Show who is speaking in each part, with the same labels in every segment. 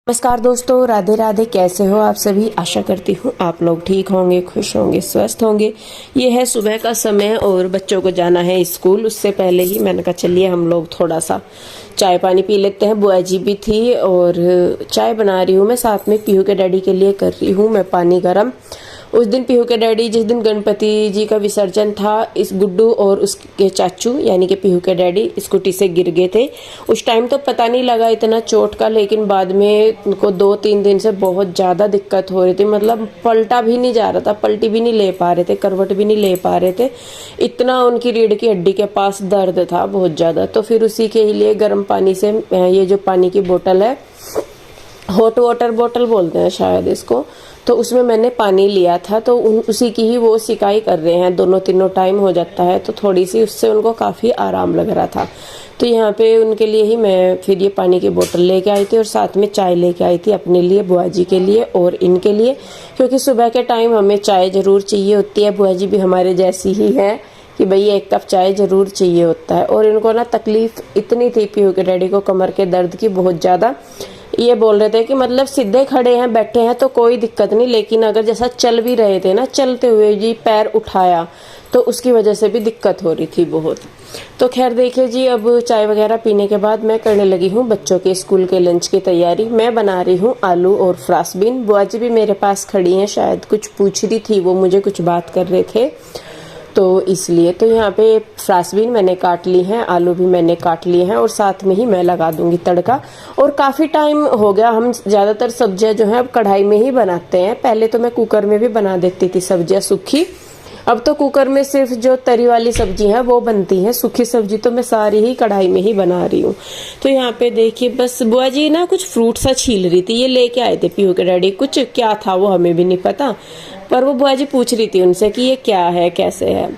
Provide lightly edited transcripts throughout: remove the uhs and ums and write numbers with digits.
Speaker 1: नमस्कार दोस्तों, राधे राधे। कैसे हो आप सभी? आशा करती हूँ आप लोग ठीक होंगे, खुश होंगे, स्वस्थ होंगे। ये है सुबह का समय और बच्चों को जाना है स्कूल। उससे पहले ही मैंने कहा चलिए हम लोग थोड़ा सा चाय पानी पी लेते हैं। बुआ जी भी थी और चाय बना रही हूँ मैं, साथ में पीहू के डैडी के लिए कर रही हूँ मैं पानी गरम। उस दिन पीहू के डैडी, जिस दिन गणपति जी का विसर्जन था, इस गुड्डू और उसके चाचू यानी कि पीहू के डैडी स्कूटी से गिर गए थे। उस टाइम तो पता नहीं लगा इतना चोट का, लेकिन बाद में उनको 2-3 दिन से बहुत ज़्यादा दिक्कत हो रही थी। मतलब पलटा भी नहीं जा रहा था, पलटी भी नहीं ले पा रहे थे, करवट भी नहीं ले पा रहे थे। इतना उनकी रीढ़ की हड्डी के पास दर्द था बहुत ज़्यादा। तो फिर उसी के लिए गर्म पानी से, ये जो पानी की बोतल है, हॉट वाटर बोतल बोलते हैं शायद इसको, तो उसमें मैंने पानी लिया था। तो उसी की ही वो सिकाई कर रहे हैं, दोनों तीनों टाइम हो जाता है। तो थोड़ी सी उससे उनको काफ़ी आराम लग रहा था। तो यहाँ पे उनके लिए ही मैं फिर ये पानी की बोतल लेके आई थी और साथ में चाय लेके आई थी अपने लिए, बुआ जी के लिए और इनके लिए, क्योंकि सुबह के टाइम हमें चाय ज़रूर चाहिए होती है। बुआ जी भी हमारे जैसी ही है कि भई 1 कप चाय ज़रूर चाहिए होता है। और इनको ना तकलीफ़ इतनी थी पीहू के डैडी को कमर के दर्द की बहुत ज़्यादा। ये बोल रहे थे कि मतलब सीधे खड़े हैं, बैठे हैं तो कोई दिक्कत नहीं, लेकिन अगर जैसा चल भी रहे थे ना, चलते हुए जी पैर उठाया तो उसकी वजह से भी दिक्कत हो रही थी बहुत। तो खैर देखिए जी, अब चाय वगैरह पीने के बाद मैं करने लगी हूँ बच्चों के स्कूल के लंच की तैयारी। मैं बना रही हूँ आलू और फ्रासबीन। बुआ जी भी मेरे पास खड़ी हैं, शायद कुछ पूछ रही थी वो, मुझे कुछ बात कर रहे थे तो इसलिए। तो यहाँ पे फ्रासबीन मैंने काट ली हैं, आलू भी मैंने काट लिए हैं और साथ में ही मैं लगा दूंगी तड़का। और काफ़ी टाइम हो गया, हम ज़्यादातर सब्जियां जो हैं अब कढ़ाई में ही बनाते हैं। पहले तो मैं कुकर में भी बना देती थी सब्जियां सूखी, अब तो कुकर में सिर्फ जो तरी वाली सब्जी है वो बनती है। सूखी सब्जी तो मैं सारी ही कढ़ाई में ही बना रही हूँ। तो यहाँ पे देखिए, बस बुआ जी ना कुछ फ्रूट सा छील रही थी, ये लेके आए थे पीहू के डैडी। कुछ क्या था वो हमें भी नहीं पता, पर वो बुआ जी पूछ रही थी उनसे कि ये क्या है, कैसे है।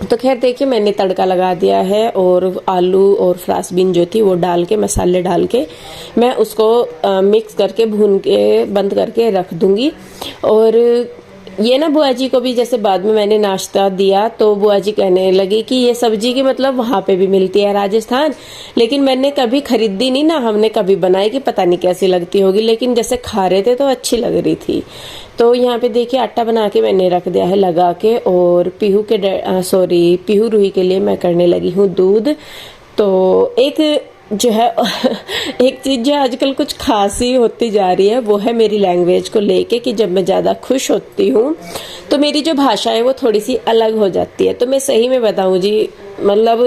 Speaker 1: तो खैर देखिए, मैंने तड़का लगा दिया है और आलू और फ्रासबीन जो थी वो डाल के, मसाले डाल के मैं उसको मिक्स करके भून के बंद करके रख दूंगी। और ये ना बुआ जी को भी जैसे बाद में मैंने नाश्ता दिया तो बुआ जी कहने लगी कि ये सब्जी की मतलब वहाँ पे भी मिलती है राजस्थान, लेकिन मैंने कभी खरीदी नहीं ना, हमने कभी बनाई कि पता नहीं कैसी लगती होगी, लेकिन जैसे खा रहे थे तो अच्छी लग रही थी। तो यहाँ पे देखिए आटा बना के मैंने रख दिया है लगा के। और पीहू रूही के लिए मैं करने लगी हूँ दूध। तो एक जो है एक चीज़ जो आजकल कुछ खास ही होती जा रही है वो है मेरी लैंग्वेज को लेके, कि जब मैं ज़्यादा खुश होती हूँ तो मेरी जो भाषा है वो थोड़ी सी अलग हो जाती है। तो मैं सही में बताऊँ जी, मतलब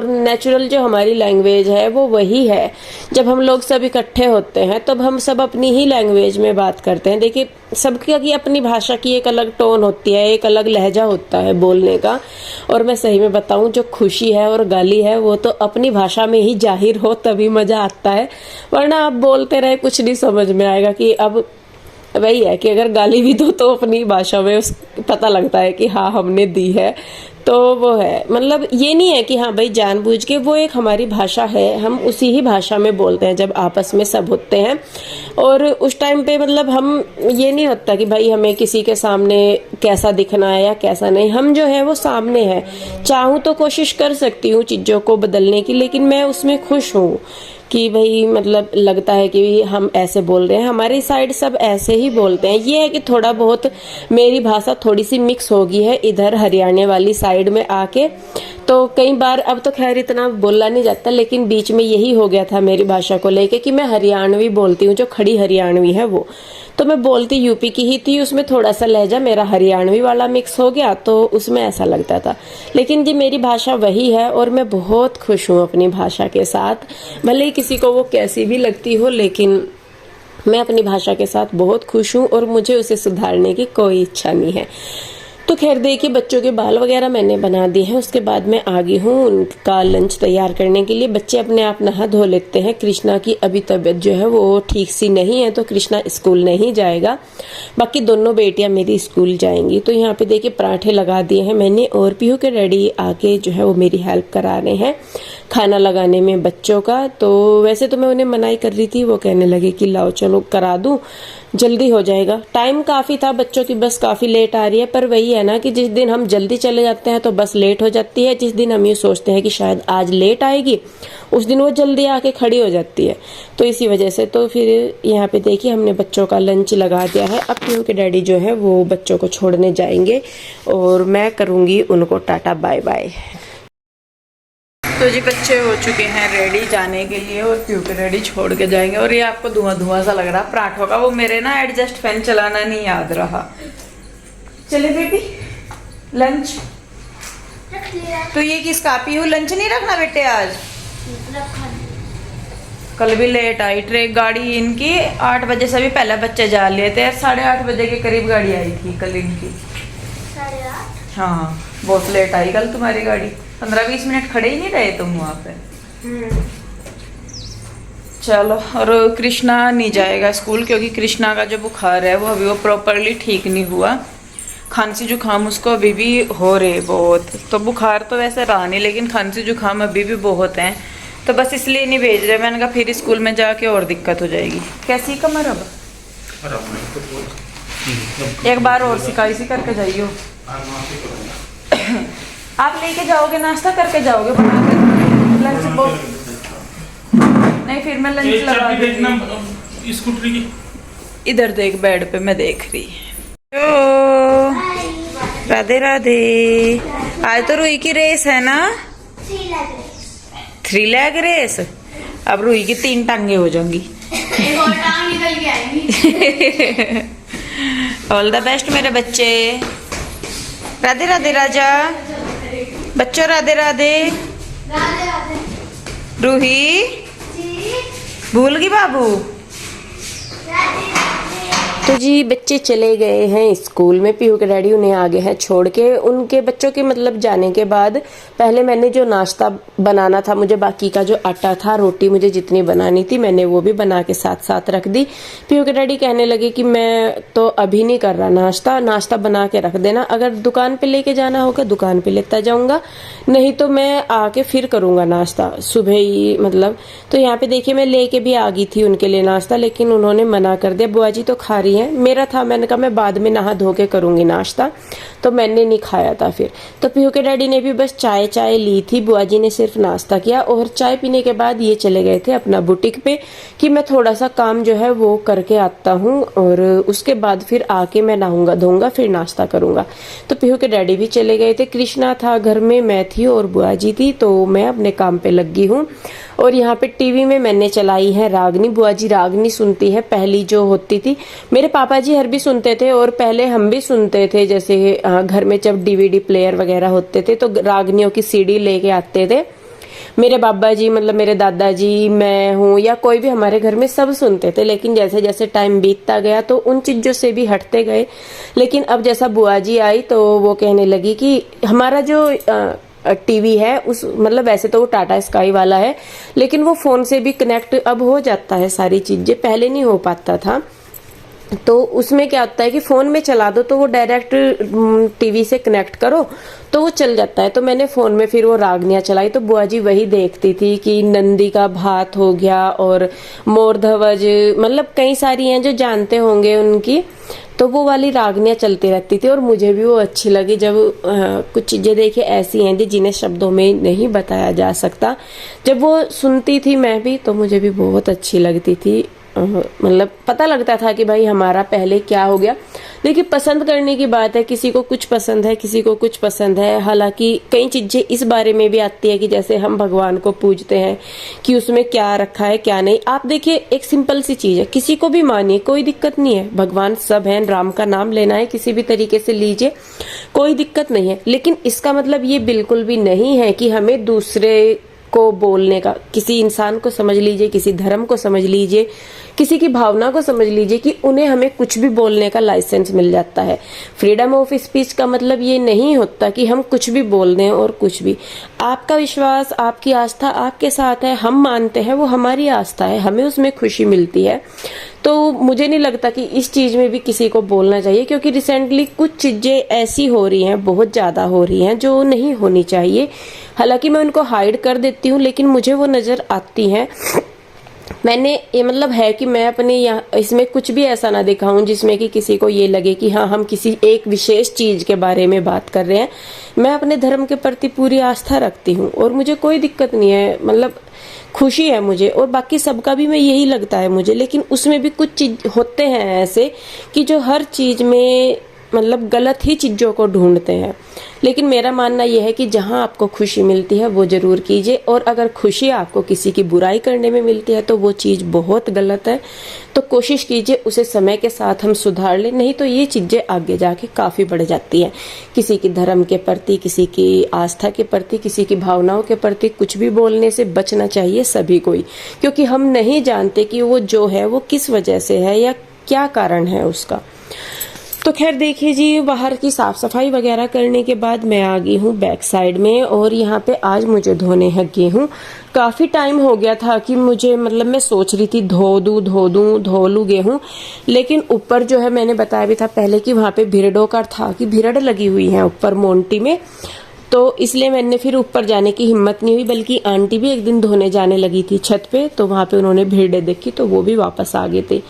Speaker 1: नेचुरल जो हमारी लैंग्वेज है वो वही है। जब हम लोग सब इकट्ठे होते हैं तब हम सब अपनी ही लैंग्वेज में बात करते हैं। देखिए, सबकी अपनी भाषा की एक अलग टोन होती है, एक अलग लहजा होता है बोलने का। और मैं सही में बताऊं, जो खुशी है और गाली है वो तो अपनी भाषा में ही जाहिर हो तभी मजा आता है, वरना आप बोलते रहे कुछ नहीं समझ में आएगा। कि अब वही है कि अगर गाली भी दो तो अपनी भाषा में उस पता लगता है कि हाँ हमने दी है। तो वो है, मतलब ये नहीं है कि हाँ भाई जानबूझ के, वो एक हमारी भाषा है, हम उसी ही भाषा में बोलते हैं जब आपस में सब होते हैं। और उस टाइम पे मतलब हम, ये नहीं होता कि भाई हमें किसी के सामने कैसा दिखना है या कैसा नहीं, हम जो है वो सामने है। चाहूँ तो कोशिश कर सकती हूँ चीज़ों को बदलने की, लेकिन मैं उसमें खुश हूँ कि भाई मतलब लगता है कि हम ऐसे बोल रहे हैं, हमारी साइड सब ऐसे ही बोलते हैं। ये है कि थोड़ा बहुत मेरी भाषा थोड़ी सी मिक्स हो गई है इधर हरियाणा वाली साइड में आके। तो कई बार, अब तो खैर इतना बोला नहीं जाता, लेकिन बीच में यही हो गया था मेरी भाषा को लेके कि मैं हरियाणवी बोलती हूँ, जो खड़ी हरियाणवी है वो। तो मैं बोलती यूपी की ही थी, उसमें थोड़ा सा लहजा मेरा हरियाणवी वाला मिक्स हो गया तो उसमें ऐसा लगता था। लेकिन जी मेरी भाषा वही है और मैं बहुत खुश हूँ अपनी भाषा के साथ। भले ही किसी को वो कैसी भी लगती हो, लेकिन मैं अपनी भाषा के साथ बहुत खुश हूँ और मुझे उसे सुधारने की कोई इच्छा नहीं है। तो खैर देखिए, बच्चों के बाल वगैरह मैंने बना दिए हैं। उसके बाद मैं आ गई हूँ उनका लंच तैयार करने के लिए। बच्चे अपने आप नहा धो लेते हैं। कृष्णा की अभी तबीयत जो है वो ठीक सी नहीं है, तो कृष्णा स्कूल नहीं जाएगा। बाकी दोनों बेटियां मेरी स्कूल जाएंगी। तो यहाँ पे देखिए पराठे लगा दिए हैं मैंने, और पीहू के डैडी आके जो है वो मेरी हेल्प करा रहे हैं खाना लगाने में बच्चों का। तो वैसे तो मैं उन्हें मनाही कर रही थी, वो कहने लगे कि लाओ चलो करा दूं, जल्दी हो जाएगा। टाइम काफ़ी था, बच्चों की बस काफ़ी लेट आ रही है, पर वही है ना कि जिस दिन हम जल्दी चले जाते हैं तो बस लेट हो जाती है, जिस दिन हम ये सोचते हैं कि शायद आज लेट आएगी उस दिन वो जल्दी आके खड़ी हो जाती है, तो इसी वजह से। तो फिर यहाँ पे देखिए हमने बच्चों का लंच लगा दिया है। अब पीहू के डैडी जो है वो बच्चों को छोड़ने जाएंगे और मैं करूँगी उनको टाटा बाय बाय। तो जी बच्चे हो चुके हैं रेडी जाने के लिए और पीहू के डैडी छोड़ के जाएंगे। और ये आपको धुआं धुआं सा लग रहा है पराठों का, वो मेरे ना एडजस्ट फैन चलाना नहीं याद रहा। चले बेटी लंच तो ये किसका पीहू लंच नहीं रखना बेटे आज? कल भी लेट आई ट्रेन गाड़ी इनकी 8 बजे से भी पहले बच्चे जा लिए थे, 8:30 बजे के करीब गाड़ी आई थी कल इनकी। 8:30? हाँ बहुत लेट आई कल तुम्हारी गाड़ी, 15-20 मिनट खड़े ही नहीं रहे तुम वहाँ पे। चलो, और कृष्णा नहीं जाएगा स्कूल क्योंकि कृष्णा का जो बुखार है वो अभी वो प्रॉपरली ठीक नहीं हुआ। खांसी जुकाम उसको अभी भी हो रहे बहुत, तो बुखार तो वैसे रहा नहीं लेकिन खांसी जुकाम अभी भी बहुत हैं, तो बस इसलिए नहीं भेज रहे। मैंने कहा फिर स्कूल में जाके और दिक्कत हो जाएगी। कैसी कमर अब? एक बार और सिकाई सी करके जाइयो। आप लेके जाओगे नाश्ता करके जाओगे बना कर लंच बॉक्स? नहीं फिर मैं लंच लगा दूंगी।
Speaker 2: स्कूटरी की
Speaker 1: इधर देख बेड पे मैं देख रही। राधे राधे। आज तो रूही की रेस है ना? 3 लेग रेस। अब रूही की 3 टांगे हो जाएंगी।
Speaker 3: एक और टांग निकल के आएंगी।
Speaker 1: ऑल द बेस्ट मेरे बच्चे। राधे राधे राजा बच्चों, राधे राधे। रूही भूल गई बाबू। तो जी बच्चे चले गए हैं स्कूल में, पीहू के डैडी उन्हें आगे हैं छोड़ के। उनके बच्चों के मतलब जाने के बाद पहले मैंने जो नाश्ता बनाना था, मुझे बाकी का जो आटा था, रोटी मुझे जितनी बनानी थी मैंने वो भी बना के साथ साथ रख दी। पीहू के डैडी कहने लगे कि मैं तो अभी नहीं कर रहा नाश्ता बना के रख देना, अगर दुकान पे लेके जाना होगा दुकान पे लेता जाऊंगा, नहीं तो मैं आके फिर करूंगा नाश्ता सुबह ही मतलब। तो यहाँ पे देखिए मैं लेके भी आ गई थी उनके लिए नाश्ता, लेकिन उन्होंने मना कर दिया। बुआ जी तो खा रही है, मेरा था मैंने कहा मैं बाद में नहा धो के करूंगी नाश्ता, तो मैंने नहीं खाया था फिर। तो पीहू के डैडी ने भी बस चाय ली थी, बुआ जी ने सिर्फ नाश्ता किया। और चाय पीने के बाद ये चले गए थे अपना बुटीक पे कि मैं थोड़ा सा काम जो है वो करके आता हूँ और उसके बाद फिर आके मैं नहाऊंगा धोऊंगा फिर नाश्ता करूंगा। तो पीहू के डैडी भी चले गए थे, कृष्णा था घर में, मैं थी और बुआ जी थी, तो मैं अपने काम पे लगी हूँ। और यहाँ पे टीवी में मैंने चलाई है रागनी। बुआ जी रागनी सुनती है, पहली जो होती थी। मेरे पापा जी हर भी सुनते थे और पहले हम भी सुनते थे, जैसे घर में जब डीवीडी प्लेयर वगैरह होते थे तो रागनियों की सीडी लेके आते थे। मेरे बाबा जी मतलब मेरे दादाजी, मैं हूँ या कोई भी हमारे घर में सब सुनते थे, लेकिन जैसे जैसे टाइम बीतता गया तो उन चीजों से भी हटते गए। लेकिन अब जैसा बुआ जी आई तो वो कहने लगी कि हमारा जो टीवी है उस मतलब वैसे तो वो टाटा स्काई वाला है, लेकिन वो फोन से भी कनेक्ट अब हो जाता है, सारी चीजें पहले नहीं हो पाता था। तो उसमें क्या होता है कि फोन में चला दो तो वो डायरेक्ट टीवी से कनेक्ट करो तो वो चल जाता है। तो मैंने फोन में फिर वो रागनियां चलाई, तो बुआ जी वही देखती थी कि नंदी का भात हो गया और मोर ध्वज, मतलब कई सारी हैं जो जानते होंगे उनकी, तो वो वाली रागनियां चलती रहती थी और मुझे भी वो अच्छी लगी। जब कुछ चीजें देखिए ऐसी हैं जिन्हें शब्दों में नहीं बताया जा सकता, जब वो सुनती थी मैं भी तो मुझे भी बहुत अच्छी लगती थी। मतलब पता लगता था कि भाई हमारा पहले क्या हो गया। देखिए पसंद करने की बात है, किसी को कुछ पसंद है किसी को कुछ पसंद है। हालांकि कई चीजें इस बारे में भी आती है कि जैसे हम भगवान को पूजते हैं कि उसमें क्या रखा है क्या नहीं। आप देखिए एक सिंपल सी चीज है, किसी को भी मानिए कोई दिक्कत नहीं है, भगवान सब है, राम का नाम लेना है किसी भी तरीके से लीजिए कोई दिक्कत नहीं है। लेकिन इसका मतलब ये बिल्कुल भी नहीं है कि हमें दूसरे को बोलने का, किसी इंसान को समझ लीजिए, किसी धर्म को समझ लीजिए, किसी की भावना को समझ लीजिए कि उन्हें हमें कुछ भी बोलने का लाइसेंस मिल जाता है। फ्रीडम ऑफ स्पीच का मतलब ये नहीं होता कि हम कुछ भी बोल दें और कुछ भी। आपका विश्वास आपकी आस्था आपके साथ है, हम मानते हैं, वो हमारी आस्था है, हमें उसमें खुशी मिलती है। तो मुझे नहीं लगता कि इस चीज में भी किसी को बोलना चाहिए, क्योंकि रिसेंटली कुछ चीजें ऐसी हो रही हैं, बहुत ज्यादा हो रही हैं जो नहीं होनी चाहिए। हालांकि मैं उनको हाइड कर देती हूँ लेकिन मुझे वो नजर आती हैं। मैंने ये मतलब है कि मैं अपने यहाँ इसमें कुछ भी ऐसा ना दिखाऊं जिसमें कि किसी को ये लगे कि हाँ हम किसी एक विशेष चीज के बारे में बात कर रहे हैं। मैं अपने धर्म के प्रति पूरी आस्था रखती हूँ और मुझे कोई दिक्कत नहीं है, मतलब खुशी है मुझे, और बाकी सबका भी मैं यही लगता है मुझे। लेकिन उसमें भी कुछ चीज होते हैं ऐसे कि जो हर चीज में मतलब गलत ही चीजों को ढूंढते हैं। लेकिन मेरा मानना यह है कि जहां आपको खुशी मिलती है वो जरूर कीजिए, और अगर खुशी आपको किसी की बुराई करने में मिलती है तो वो चीज बहुत गलत है। तो कोशिश कीजिए उसे समय के साथ हम सुधार लें, नहीं तो ये चीजें आगे जाके काफी बढ़ जाती है। किसी की धर्म के प्रति, किसी की आस्था के प्रति, किसी की भावनाओं के प्रति कुछ भी बोलने से बचना चाहिए सभी को ही, क्योंकि हम नहीं जानते कि वो जो है वो किस वजह से है या क्या कारण है उसका। तो खैर देखिए जी, बाहर की साफ सफाई वगैरह करने के बाद मैं आ गई हूँ बैक साइड में, और यहाँ पे आज मुझे धोने है गेहूं। काफी टाइम हो गया था कि मुझे मतलब मैं सोच रही थी धो लूं गेहूं, लेकिन ऊपर जो है मैंने बताया भी था पहले कि वहां पे भिरड़ों का था कि भिरड़ लगी हुई है ऊपर मोंटी में, तो इसलिए मैंने फिर ऊपर जाने की हिम्मत नहीं हुई। बल्कि आंटी भी एक दिन धोने जाने लगी थी छत पे, तो वहां पे उन्होंने भीड़े देखी तो वो भी वापस आ गए थे।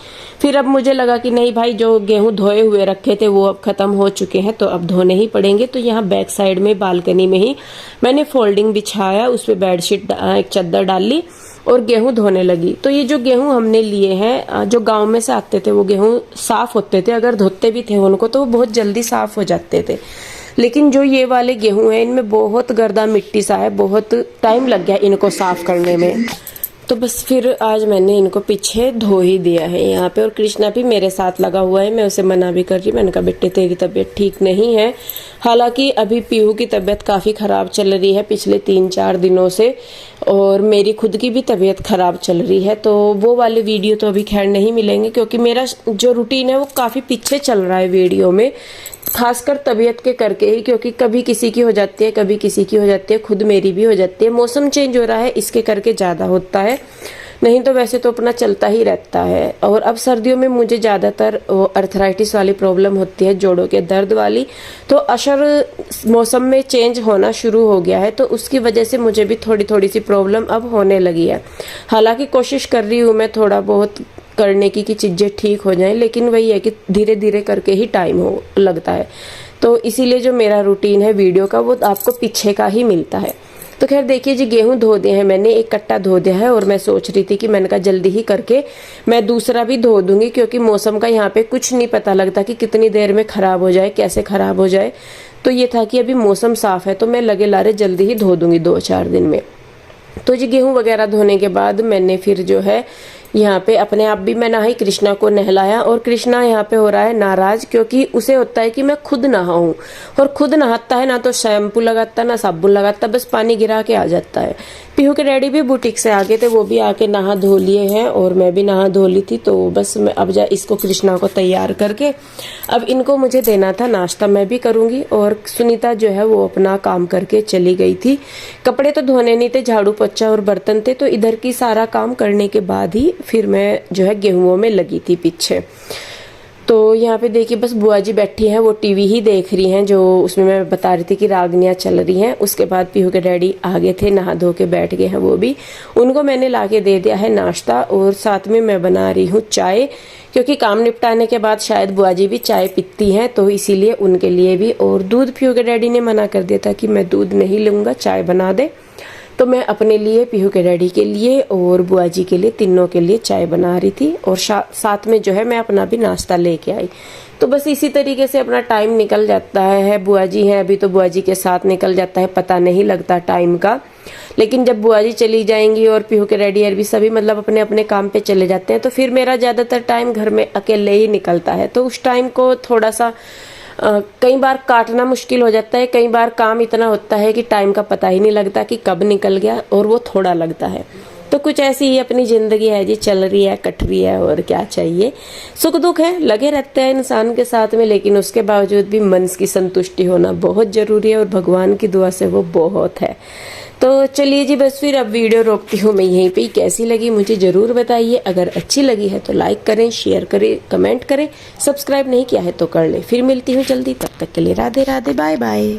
Speaker 1: फिर अब मुझे लगा कि नहीं भाई, जो गेहूं धोए हुए रखे थे वो अब खत्म हो चुके हैं तो अब धोने ही पड़ेंगे। तो यहाँ बैक साइड में बालकनी में ही मैंने फोल्डिंग बिछाया, उस पर बेडशीट एक चादर डाल ली और गेहूं धोने लगी। तो ये जो गेहूं हमने लिए हैं, जो गांव में से आते थे, वो गेहूं साफ होते थे, अगर धोते भी थे उनको तो वो बहुत जल्दी साफ हो जाते थे। लेकिन जो ये वाले गेहूं हैं इनमें बहुत गर्दा मिट्टी सा है, बहुत टाइम लग गया इनको साफ करने में। तो बस फिर आज मैंने इनको पीछे धो ही दिया है यहाँ पे, और कृष्णा भी मेरे साथ लगा हुआ है। मैं उसे मना भी कर रही, मैंने कहा बेटे तेरी तबीयत ठीक नहीं है। हालांकि अभी पीहू की तबीयत काफी खराब चल रही है पिछले 3-4 दिनों से, और मेरी खुद की भी तबीयत खराब चल रही है। तो वो वाले वीडियो तो अभी खैर नहीं मिलेंगे, क्योंकि मेरा जो रूटीन है वो काफी पीछे चल रहा है वीडियो में, खासकर तबीयत के करके ही, क्योंकि कभी किसी की हो जाती है, कभी किसी की हो जाती है, खुद मेरी भी हो जाती है। मौसम चेंज हो रहा है इसके करके ज्यादा होता है, नहीं तो वैसे तो अपना चलता ही रहता है। और अब सर्दियों में मुझे ज्यादातर अर्थराइटिस वाली प्रॉब्लम होती है, जोड़ों के दर्द वाली। तो असर मौसम में चेंज होना शुरू हो गया है, तो उसकी वजह से मुझे भी थोड़ी थोड़ी सी प्रॉब्लम अब होने लगी है। हालांकि कोशिश कर रही हूँ मैं थोड़ा बहुत करने की कि चीजें ठीक हो जाएं, लेकिन वही है कि धीरे धीरे करके ही टाइम हो लगता है। तो इसीलिए जो मेरा रूटीन है वीडियो का वो आपको पीछे का ही मिलता है। तो खैर देखिए जी, गेहूं धो दिए हैं मैंने, एक कट्टा धो दिया है, और मैं सोच रही थी कि मैंने कहा जल्दी ही करके मैं दूसरा भी धो दूंगी, क्योंकि मौसम का यहाँ पे कुछ नहीं पता लगता कि कितनी देर में खराब हो जाए, कैसे खराब हो जाए। तो ये था कि अभी मौसम साफ है तो मैं लगे लारे जल्दी ही धो दूंगी 2-4 दिन में। तो जी गेहूं वगैरह धोने के बाद मैंने फिर जो है यहाँ पे अपने आप भी मैं नहाई, कृष्णा को नहलाया। और कृष्णा यहाँ पे हो रहा है नाराज, क्योंकि उसे होता है कि मैं खुद नहाऊं, और खुद नहाता है ना तो शैम्पू लगाता ना साबुन लगाता, बस पानी गिरा के आ जाता है। पीहू के डैडी भी बुटीक से आ गए थे, वो भी आके नहा धो लिए हैं, और मैं भी नहा धो ली थी। तो बस मैं अब इसको कृष्णा को तैयार करके अब इनको मुझे देना था नाश्ता, मैं भी करूंगी। और सुनीता जो है वो अपना काम करके चली गई थी। कपड़े तो धोने नहीं थे, झाड़ू पोछा और बर्तन थे, तो इधर की सारा काम करने के बाद ही फिर मैं जो है गेहूं में लगी थी पीछे। तो यहाँ पे देखिए बस बुआ जी बैठी हैं, वो टीवी ही देख रही हैं, जो उसमें मैं बता रही थी कि रागनियाँ चल रही हैं। उसके बाद पीहू के डैडी आगे थे, नहा धो के बैठ गए हैं वो भी, उनको मैंने लाके दे दिया है नाश्ता, और साथ में मैं बना रही हूँ चाय, क्योंकि काम निपटाने के बाद शायद बुआ जी भी चाय पीती हैं, तो इसीलिए उनके लिए भी। और दूध पीहू के डैडी ने मना कर दिया था कि मैं दूध नहीं लूंगा, चाय बना दे। तो मैं अपने लिए, पीहू के डैडी के लिए और बुआ जी के लिए, तीनों के लिए चाय बना रही थी, और साथ में जो है मैं अपना भी नाश्ता लेके आई। तो बस इसी तरीके से अपना टाइम निकल जाता है। बुआ जी हैं अभी, तो बुआ जी के साथ निकल जाता है, पता नहीं लगता टाइम का। लेकिन जब बुआ जी चली जाएंगी और पीहू के डैडी अरबी सभी मतलब अपने अपने काम पे चले जाते हैं, तो फिर मेरा ज्यादातर टाइम घर में अकेले ही निकलता है। तो उस टाइम को थोड़ा सा कई बार काटना मुश्किल हो जाता है, कई बार काम इतना होता है कि टाइम का पता ही नहीं लगता कि कब निकल गया, और वो थोड़ा लगता है। तो कुछ ऐसी ही अपनी जिंदगी है जी, चल रही है, कट रही है, और क्या चाहिए। सुख दुख है लगे रहते हैं इंसान के साथ में, लेकिन उसके बावजूद भी मन की संतुष्टि होना बहुत जरूरी है, और भगवान की दुआ से वो बहुत है। तो चलिए जी, बस फिर अब वीडियो रोकती हूँ मैं यहीं पे। कैसी लगी मुझे जरूर बताइए, अगर अच्छी लगी है तो लाइक करें, शेयर करें, कमेंट करें, सब्सक्राइब नहीं किया है तो कर ले। फिर मिलती हूँ जल्दी, तब तक के लिए राधे राधे, बाय बाय।